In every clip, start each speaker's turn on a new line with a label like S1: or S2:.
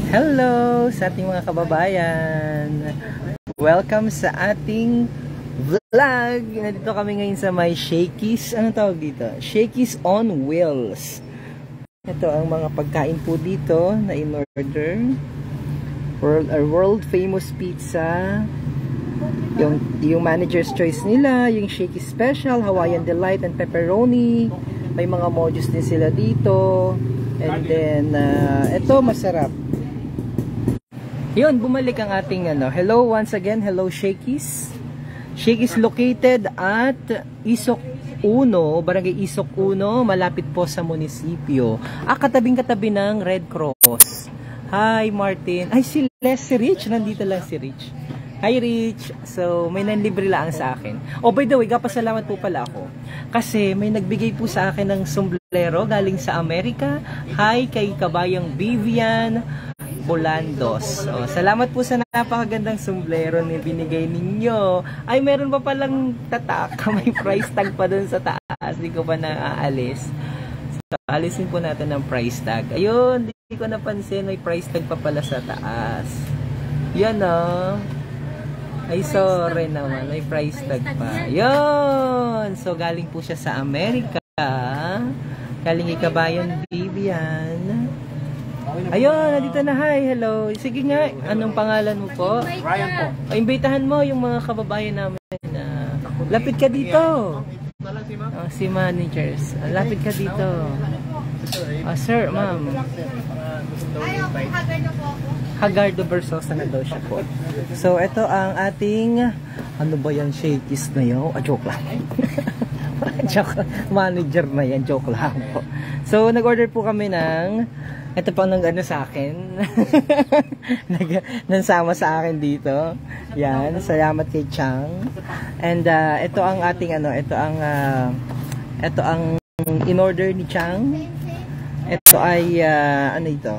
S1: Hello sa ating mga kababayan. Welcome sa ating vlog. Nandito kami ngayon sa may Shakey's. Anong tawag dito? Shakey's on Wheels. Ito ang mga pagkain po dito na in-order. World famous pizza. Yung manager's choice nila, yung Shakey's Special, Hawaiian Delight and Pepperoni. May mga mojos din sila dito. And then, ito masarap. Yun, bumalik ang ating hello once again, hello Shakey's. Shakey's located at Isok 1, Barangay Isok 1, malapit po sa munisipyo. Katabing-katabi ng Red Cross. Hi Martin. Ay, si Rich, nandito lang si Rich. Hi Rich. So, may nanlibre lang sa akin. Oh, by the way, kapasalamat po pala ako. Kasi may nagbigay po sa akin ng sombrero galing sa Amerika. Hi kay kabayang Vivian Bolandos. Oh, salamat po sa napakagandang sombrero na binigay ninyo. Ay, meron pa palang tatak. May price tag pa dun sa taas. Hindi ko pa naaalis. So, alisin po natin ang price tag. Ayun, hindi ko napansin. May price tag pa pala sa taas. Yan o. Ay, sorry naman. May price tag pa. Yun. So, galing po siya sa Amerika. Galing ikabayan Vivian. Ayun, nandito na. Hi, hello. Sige nga, anong pangalan mo po?
S2: Ryan po.
S1: Imbitahan mo yung mga kababayan namin na lapit ka dito. Si managers. Lapit ka dito. Sir, ma'am. Hagardo Versosa na daw siya po. So, ito ang ating ano ba yan, Shakey's na yun? Joke lang. Joke, manager na yan. Joke lang po. So, nag-order po kami ng ito pang nang sa akin. Nansama sa akin dito. Yan, salamat kay Chang. And ito ang ating ito ang in-order ni Chang. Ito ay ano ito?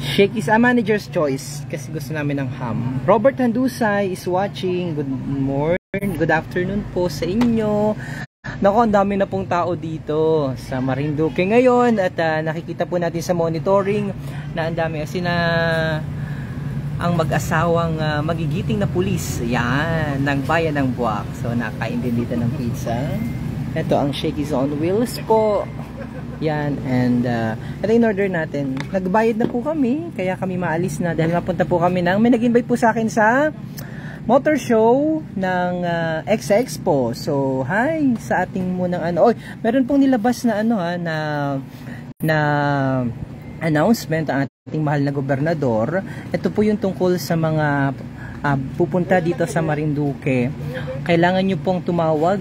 S1: Shakey's manager's choice kasi gusto namin ng ham. Robert Handusay is watching. Good morning, good afternoon po sa inyo. Nako, ang dami na pong tao dito sa Marinduque ngayon at nakikita po natin sa monitoring na ang dami kasi na ang mag-asawang magigiting na pulis yan ng bayan ng Buwak. So nakain din dito ng pizza. Ito ang Shakey's on Wheels po. Yan, and ito in order natin. Nagbayad na po kami kaya kami maalis na dahil napunta po kami may nag-invite po sa akin sa motor show ng Expo. So, hi sa ating munang meron pong nilabas na na announcement ang ating mahal na gobernador. Ito po yung tungkol sa mga pupunta dito sa Marinduque. Kailangan nyo pong tumawag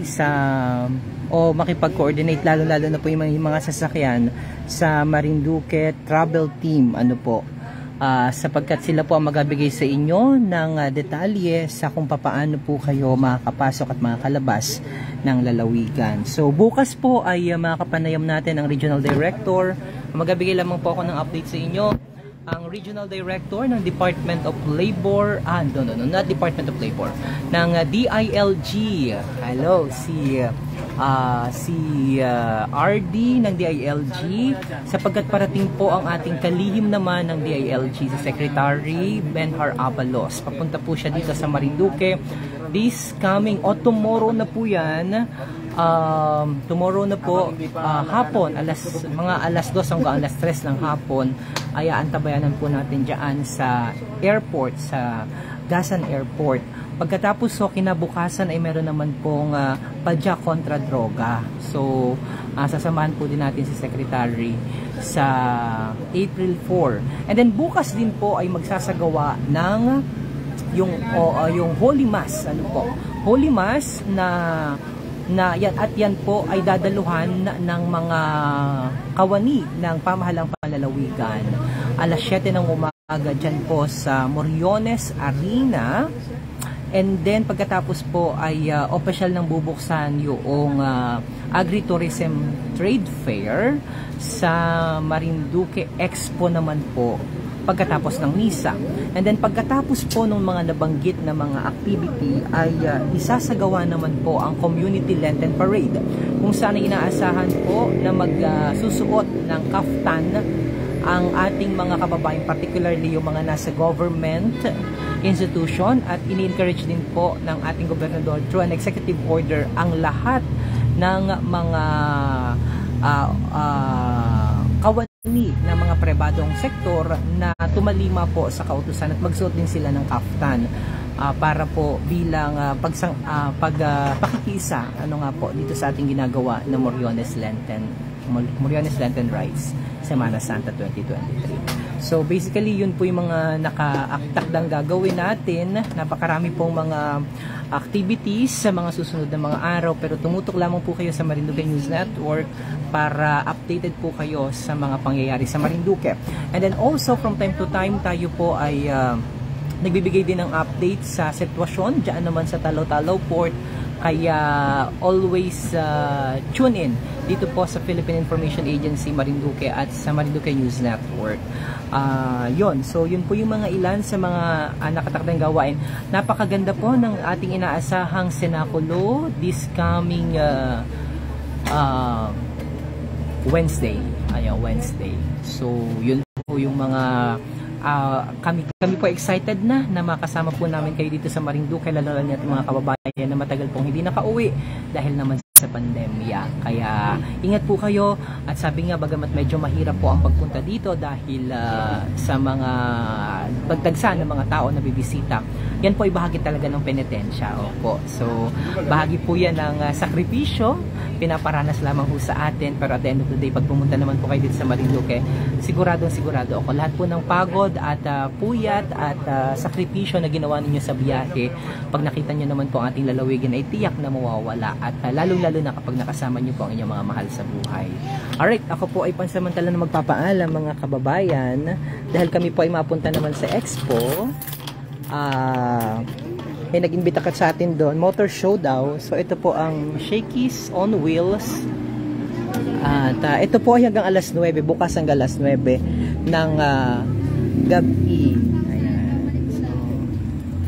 S1: o makipag-coordinate lalo-lalo na po yung mga sasakyan sa Marinduque Travel Team. Sapagkat sila po ang magbibigay sa inyo ng detalye sa kung paano po kayo makakapasok at makakalabas ng lalawigan. So bukas po ay makakapanayam natin ang Regional Director. Magbibigay lamang po ako ng update sa inyo. Ang Regional Director ng Department of Labor, not Department of Labor, ng DILG. Hello, si RD ng DILG, sapagkat parating po ang ating kalihim naman ng DILG, si Secretary Benhar Abalos. Papunta po siya dito sa Marinduque this coming tomorrow na po yan. Tomorrow na po hapon, mga alas 2 hanggang alas 3 ng hapon ay aantabayanan po natin dyan sa airport, sa Gasan Airport. Pagkatapos kinabukasan ay meron naman pong padya kontra droga. So sasamahan po din natin si Secretary sa April 4. And then bukas din po ay magsasagawa ng yung Holy Mass. Holy Mass yan po ay dadaluhan ng mga kawani ng pamahalang panlalawigan. Alas 7 ng umaga dyan po sa Moriones Arena. And then pagkatapos po ay opisyal nang bubuksan yung Agritourism Trade Fair sa Marinduque Expo naman po pagkatapos ng misa. And then pagkatapos po ng mga nabanggit na mga activity ay isasagawa naman po ang Community Lenten Parade kung saan inaasahan po na magsusuot ng kaftan ang ating mga kababayan, particularly yung mga nasa government institution, at ini-encourage din po ng ating gobernador through an executive order ang lahat ng mga kawani ng mga pribadong sektor na tumalima po sa kautusan at magsuot din sila ng kaftan para po bilang pakikisa dito sa ating ginagawa na Moriones Lenten Rites Semana Santa 2023. So basically yun po yung mga nakatakdang gagawin natin. Napakarami pong mga activities sa mga susunod na mga araw, pero tumutok lamang po kayo sa Marinduque News Network para updated po kayo sa mga pangyayari sa Marinduque. And then also from time to time tayo po ay nagbibigay din ng update sa sitwasyon diyan naman sa Talaw-Talaw Port, kaya always tune in dito po sa Philippine Information Agency Marinduque at sa Marinduque News Network. So yun po yung mga ilan sa mga nakatakdang gawain. Napakaganda po ng ating inaasahang senakulo this coming Wednesday. Wednesday. So yun po yung mga kami po excited na makasama po namin kayo dito sa Marinduque, lalo na ating mga kababayan na matagal pong hindi nakauwi dahil naman sa pandemya. Kaya ingat po kayo, at sabi nga bagamat medyo mahirap po ang pagpunta dito dahil sa mga pagdagsa ng mga tao na bibisita, yan po ay bahagi talaga ng penitensya. Opo. So bahagi po yan ng sakripisyo, pinaparanas lamang po sa atin, pero at the end of the day, pag pumunta naman po kayo dito sa Marinduque, sigurado ako, lahat po ng pagod at puyat at sakripisyo na ginawa ninyo sa biyahe, pag nakita nyo naman po ang ating lalawigin ay tiyak na mawawala, at lalong-lalo na kapag nakasama nyo po ang inyong mga mahal sa buhay. Alright, ako po ay pansamantala na magpapaalam mga kababayan, dahil kami po ay mapunta naman sa Expo. May nag-imbita ka sa atin doon, motor show daw. So ito po ang Shakey's on Wheels. At ito po ay hanggang alas 9, bukas hanggang alas 9 ng gabi. Ayan. So,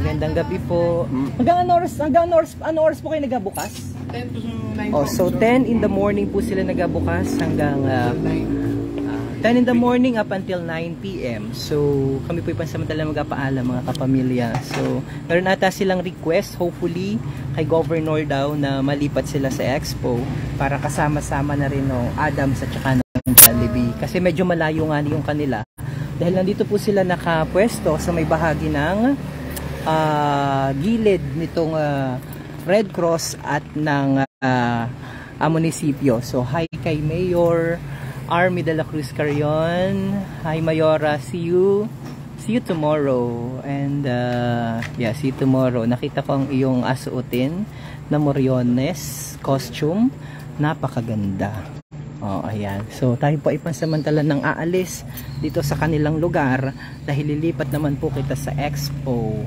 S1: magandang gabi po. Hanggang ano oras po kayo nagabukas?
S2: 10 to 9.
S1: So 10 in the morning po sila nagabukas hanggang 10 in the morning up until 9 p.m. So kami po ipansamantala magpapaalam mga kapamilya. So meron ata silang request, hopefully kay Governor daw, na malipat sila sa Expo para kasama-sama na rin ng Adams at saka ng Jollibee. Kasi medyo malayo nga yung kanila. Dahil nandito po sila nakapwesto sa may bahagi ng gilid nitong Red Cross at ng munisipyo. So hi kay Mayor Army de la Cruz Carrion. Hi Mayora, see you tomorrow. And see you tomorrow. Nakita ko ang iyong asuotin na Moriones costume, napakaganda. Ayan. So tayo po ay pansamantala nang aalis dito sa kanilang lugar dahil lilipat naman po kita sa Expo.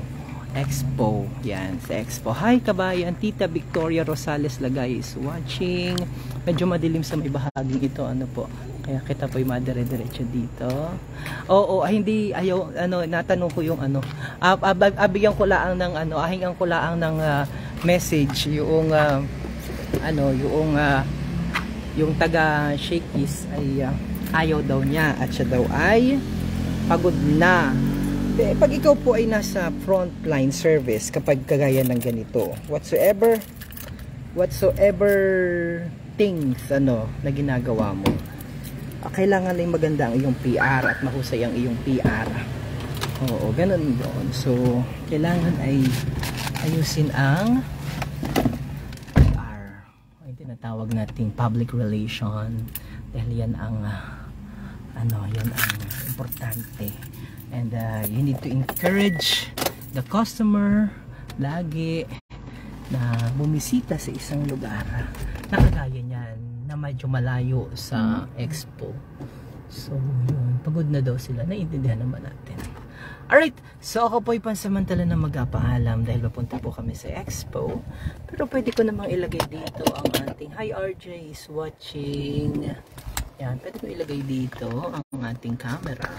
S1: Yan, sa Expo. Hi kabayan, Tita Victoria Rosales Lagay is watching. Medyo madilim sa may bahaging ito, po. Kaya kita po yung madire-diretso dito. Hindi ayaw natanong ko yung abigyan ko lang ng ahingan ko lang ng message yung yung taga Shakey's ay ayaw daw niya at siya daw ay pagod na. Pag ikaw po ay nasa frontline service, kapag kagaya ng ganito, whatsoever things na ginagawa mo, kailangan ay maganda ang iyong PR at mahusay ang iyong PR. Ganun doon. So kailangan ay ayusin ang PR, ay tinatawag nating public relation, dahil yan ang yan ang importante. And you need to encourage the customer lagi na bumisita sa isang lugar na kagaya niyan, na medyo malayo sa Expo. So yun, pagod na daw sila, naiintindihan naman natin. Alright, so ako po ay pansamantala na magpapaalam dahil papunta po kami sa Expo. Pero pwede ko namang ilagay dito ang ating, hi RJ is watching. Yan, pwede ko ilagay dito ang ating camera.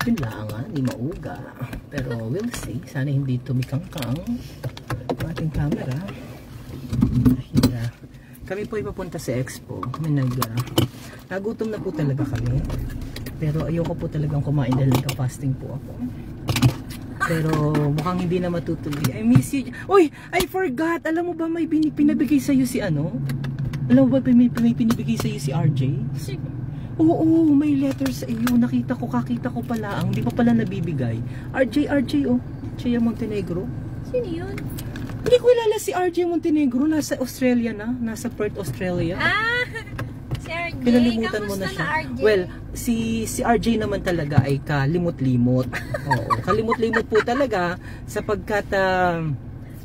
S1: Yun lang hindi mauga. Pero we'll see. Sana hindi tumikangkang ang ating camera. Kami po ipapunta sa Expo. Nagutom na po talaga kami. Pero ayoko po talagang kumain dahil nagka-fasting po ako. Pero mukhang hindi na matutuloy. I miss you. Uy, I forgot. Alam mo ba may pinabigay sa'yo si ano? Alam mo ba may pinabigay sa'yo si RJ? Oo, may letter sa iyo. Nakita ko, kakita ko pala. Ang hindi pa pala nabibigay. RJ, oh. Chia Montenegro.
S2: Sino yun?
S1: Hindi ko ilala si RJ Montenegro. Nasa Australia na. Nasa Perth, Australia.
S2: Ah! Si RJ.
S1: Pinalimutan mo na
S2: Kamusta
S1: siya.
S2: RJ?
S1: Well, si RJ naman talaga ay kalimot-limot. Oo, kalimot-limot po talaga sapagkat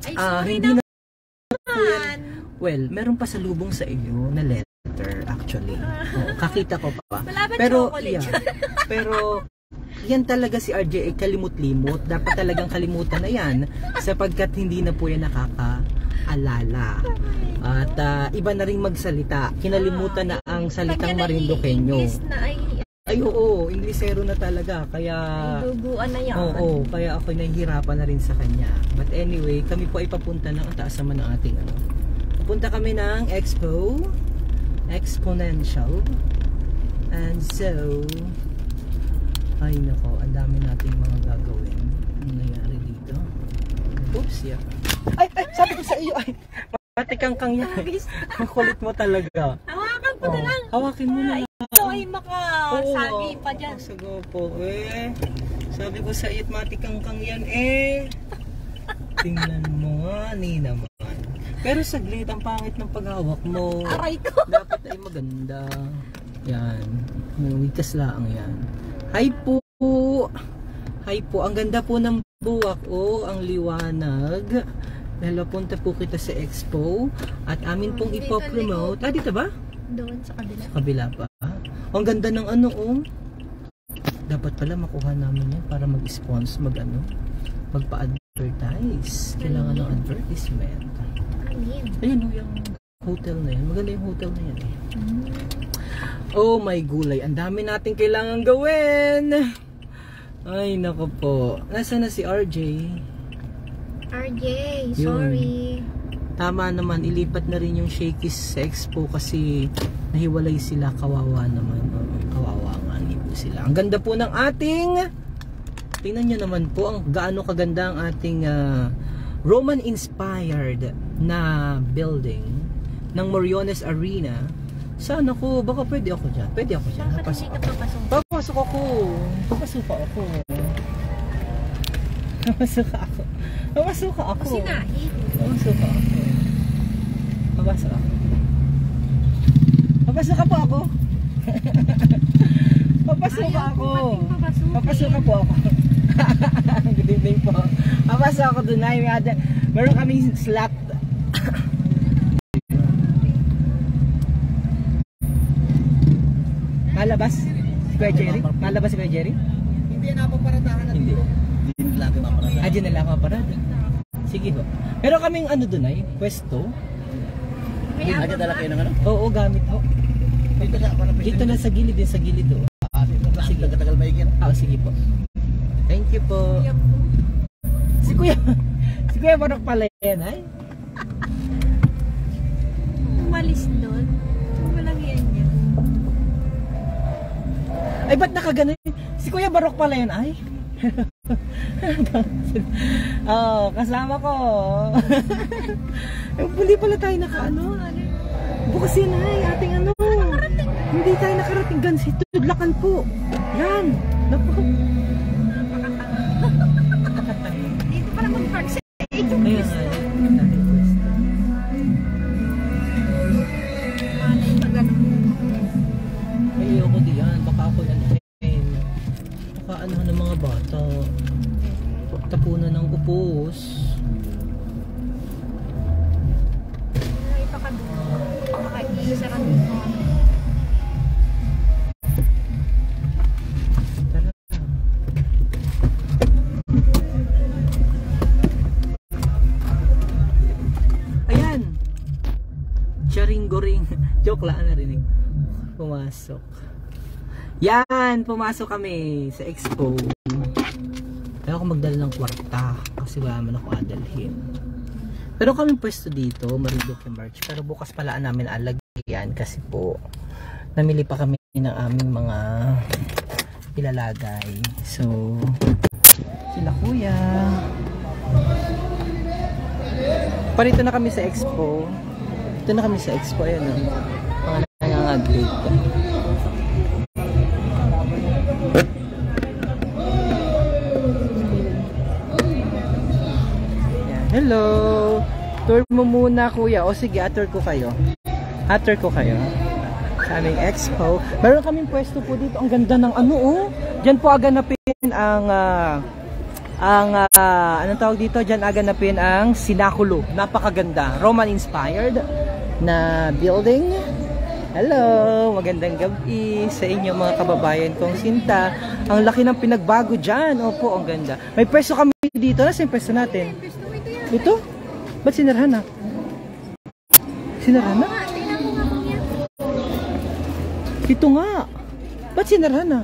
S2: Ay, sorry
S1: hindi na
S2: naman.
S1: well, meron pa sa lubong sa iyo na letter actually. Oo, kakita ko pa.
S2: Wala ba
S1: Pero
S2: chocolate?
S1: yeah, pero yan talaga si RJ ay kalimot-limot. Dapat talagang kalimutan na yan sapagkat hindi na po yan nakakaalala. At iba na rin magsalita. Kinalimutan na ang salitang Marinduqueño.
S2: English na
S1: Ay oo, Inglesero na talaga. Kaya
S2: duguan na yan.
S1: oo, kaya ako nahihirapan na rin sa kanya. But anyway, kami po ay papunta ng taas naman ng ating ano. Papunta kami ng Exponential. And so ay nako, ang dami nating mga gagawin. Ano nangyari dito? Oops, yeah. Ay, sabi ko sa iyo, ay, matikang-kang yan. Makulit mo talaga.
S2: Hawakan ko na lang.
S1: Hawakin mo na lang.
S2: Ito ay makasagi pa dyan.
S1: Sago po, sabi ko sa iyo, matikang-kang yan, tingnan mo nga, ni naman. Pero saglit, ang pangit ng paghawak mo.
S2: Aray ko.
S1: Dapat ay maganda. Yan. Wikas lang yan. Hi po. Hi po. Ang ganda po ng buwak. Oh, ang liwanag. Dahil punta po kita sa expo. At amin pong ipopromote. Ah, dito ba?
S2: Doon sa kabila.
S1: Sa kabila pa. Ang ganda ng ano, oh. Dapat pala makuha namin yan para mag-sponsor, magpa-advertise. Kailangan ng advertisement. Ayun, oh, yung hotel na yan. Maganda yung hotel na yan, eh. Oh my gulay, ang dami natin kailangan gawin. Ay nako po. Nasaan na si RJ?
S2: RJ, sorry.
S1: Tama naman, ilipat na rin yung Shakey's sa expo kasi nahiwalay sila. Kawawa naman. Kawawa nga po sila. Ang ganda po ng ating, tingnan nyo naman po ang gaano kaganda ang ating Roman inspired na building ng Moriones Arena. Sana ko, baka pwede ako dyan. Pwede ako dyan.
S2: Bakit hindi ka papasok?
S1: Papasok ako. Papasok ako. Papasok ako. Papasok ako.
S2: Kasi nahid.
S1: Papasok ako. Papasok ako. Papasok ka po ako. Papasok ako. Papasok ka po ako. Good evening po. Papasok ako doon. Meron kaming slot. Malabas si Kuya Jerry? Malabas si Kuya Jerry?
S3: Hindi na paparadahan na
S1: Hindi.
S3: Hindi lang paparadahan.
S1: Diyan na lang paparada. Sige ho. Pero kaming ano doon ay, pwesto.
S3: Aja dala kayo ng ano?
S1: Oo, gamit ho.
S3: Dito na ako na
S1: Dito na sa gilid, din sa gilid ho.
S3: Sige, katagal maigin.
S1: Sige po. Thank you po. Si Kuya Barok pala yan ay.
S2: Umalis doon. Walang yan yan.
S1: Ay, ba't nakaganon? Si Kuya Barok pala yan, ay? Oh, kasama ko. Hindi pala tayo nakaano. Bukas yan, ay, ating ano. Hindi tayo nakarating. Gansi, tudlakan po. Yan. Naku.
S2: Dito para mag-park sa ito.
S1: Ayun nga.
S2: Malay pa ganun.
S1: Ayoko diyan. Baka ako yan. Baka ano ng mga bata. Tapunan ng upos.
S2: Ay, pa ka doon. Makikisarap dito.
S1: Tara. Ayan. Charing-goring. Joke lang, narinig. Pumasok. Yan, pumasok kami sa expo. Kaya ako magdala ng kwarta kasi wala man ako adalhin. Pero kami pwesto dito, Marinduque March. Pero bukas pala namin alagyan kasi po namili pa kami ng aming mga ilalagay. So, sila kuya. Parito na kami sa expo. Ito na kami sa expo. Ayan o. Mga nangangaglit. Hello! Tour mo muna kuya. O sige, atur ko kayo. Atur ko kayo. Sa aming expo. Meron kaming pwesto po dito. Ang ganda ng ano oh. Diyan po aganapin ang anong tawag dito? Diyan aganapin ang Sinakulo. Napakaganda. Roman inspired na building. Hello! Magandang gabi sa inyo mga kababayan kong sinta. Ang laki ng pinagbago dyan. Opo, ang ganda. May pwesto kami dito. Nasaan yung pwesto natin? Ito? Ba't sinarahan na? Sinarahan na? Ito nga. Ba't sinarahan na?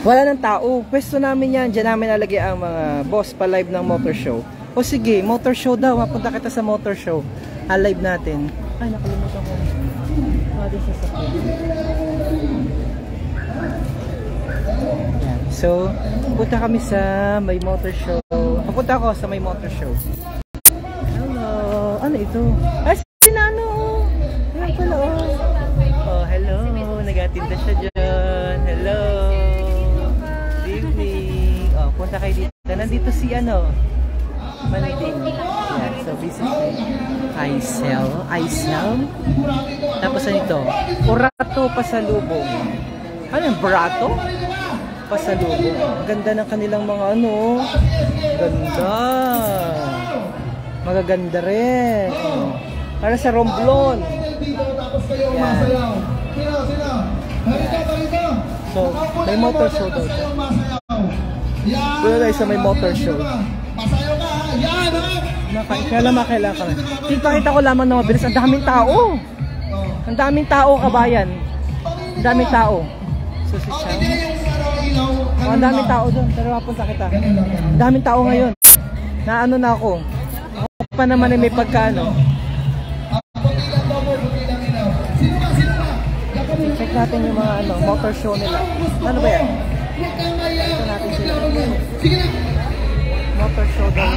S1: Wala ng tao. Pwesto namin yan. Diyan namin nalagay ang mga boss pa live ng motor show. O sige, motor show daw. Mapunta kita sa motor show. Live natin. Ay, nakalimutan ko. Sa sakit. Yan. So, punta kami sa may motor show. Papunta ako sa may motor show. Hello. Ano ito? Ay, sinano. Ayan pala oh. Oh, hello. Nagatinda siya dyan. Hello. Good evening. Oh, punta kayo dito. Nandito si ano. Maniting. Yeah, so basically, I sell. Tapos ano ito? Burato pasalubong. Ano yung burato? Pasalubong. Ang ganda ng kanilang mga ano. Ganda. Magaganda rin. Oh. Para sa Romblon. Yan. So, may motor show daw. Pwede tayo sa may motor show. Kailangan ka. Tingpakita ko lamang na mabilis. Ang daming tao. Ang daming tao, kabayan. Ang daming tao. So, si Chang. Oh, ang daming tao doon. Pero mapunta kita. Ang daming tao ngayon. Naano na ako. Ako pa naman ay may pagkano. Check natin yung mga ano, motor show nila. Ano ba yan? Ito natin sila. Motor show daw.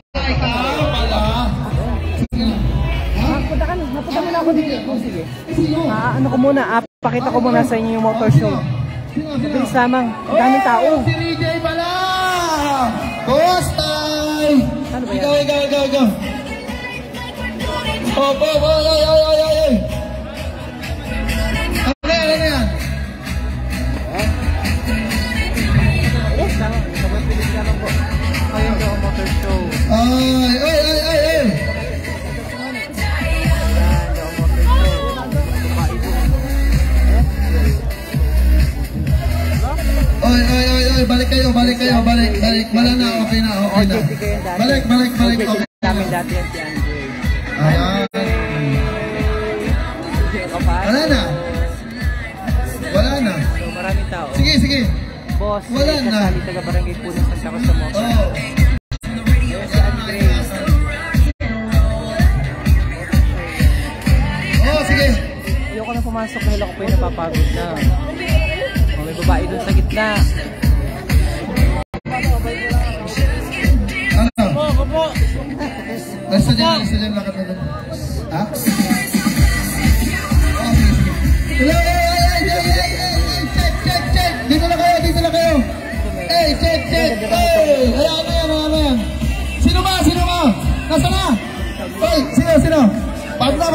S1: Napunta muna ako dito. Oh, sige. Ano ko muna, pakita ko muna sa inyo yung motor show. Mabilis lamang. Ang daming tao.
S4: Si DJ pala! Kostay!
S1: Ano ba yan?
S4: Ikaw. Opo, ay. Ano yan?
S1: Yes, tama. Mabilis lamang po. Ayun daw ang motor show.
S4: Ay. Balik kayo. Wala na, okay na. Balik. Okay.
S1: Namin dati yan si Andre.
S4: Wala na.
S1: So maraming tao.
S4: Sige.
S1: Boss,
S4: wala na.
S1: Kasali taga-barangay Puno sa Sako sa motor. Ayun si Andre.
S4: Sige.
S1: Ayoko na pumasok dahil ako po yung napapagod na. May babae dun sa gitna.
S4: Ano? Nasa dyan lakad na doon. Ha? Hello! Check! Dito na kayo! Hey, check! Hey! Ayan. Sino ba? Nasa na? Hey, sino? Pagda.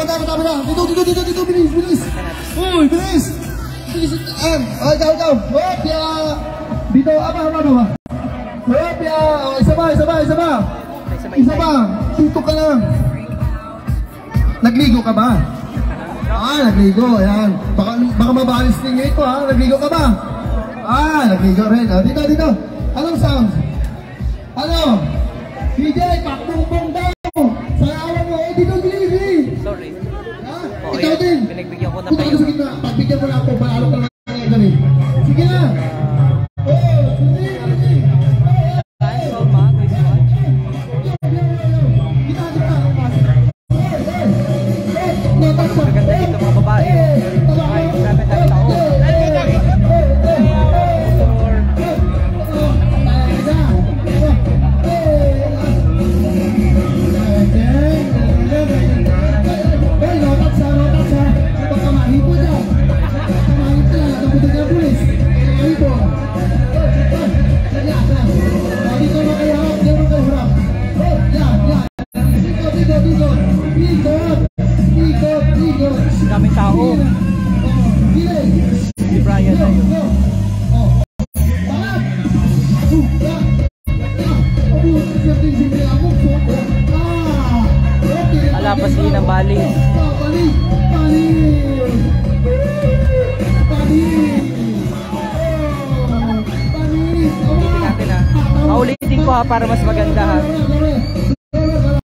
S4: Dito, bilis. Uy, bilis! Daw. Hopya! Dito, apa? Hopya! Isa ba? Dito ka lang. Nagligo ka ba? Nagligo. Ayan. Baka mabalis ninyo ito ha. Nagligo ka ba? Nagligo rin. Dito. Anong sound? Ano? DJ, pakbumbong daw. Sayawan mo. Dito, bili.
S1: Sorry.
S4: Ikaw din.
S1: Pinagbigyan ko na kayo.
S4: Pagbigyan mo na ako. Paalo ka lang. Sige na.
S1: Maganda dito mga babae. Ay, grabe tao. daming tao. Si Brian na yun. Alapas din ang balis. Ulitin natin ha. Paulitin ko ha para mas maganda ha.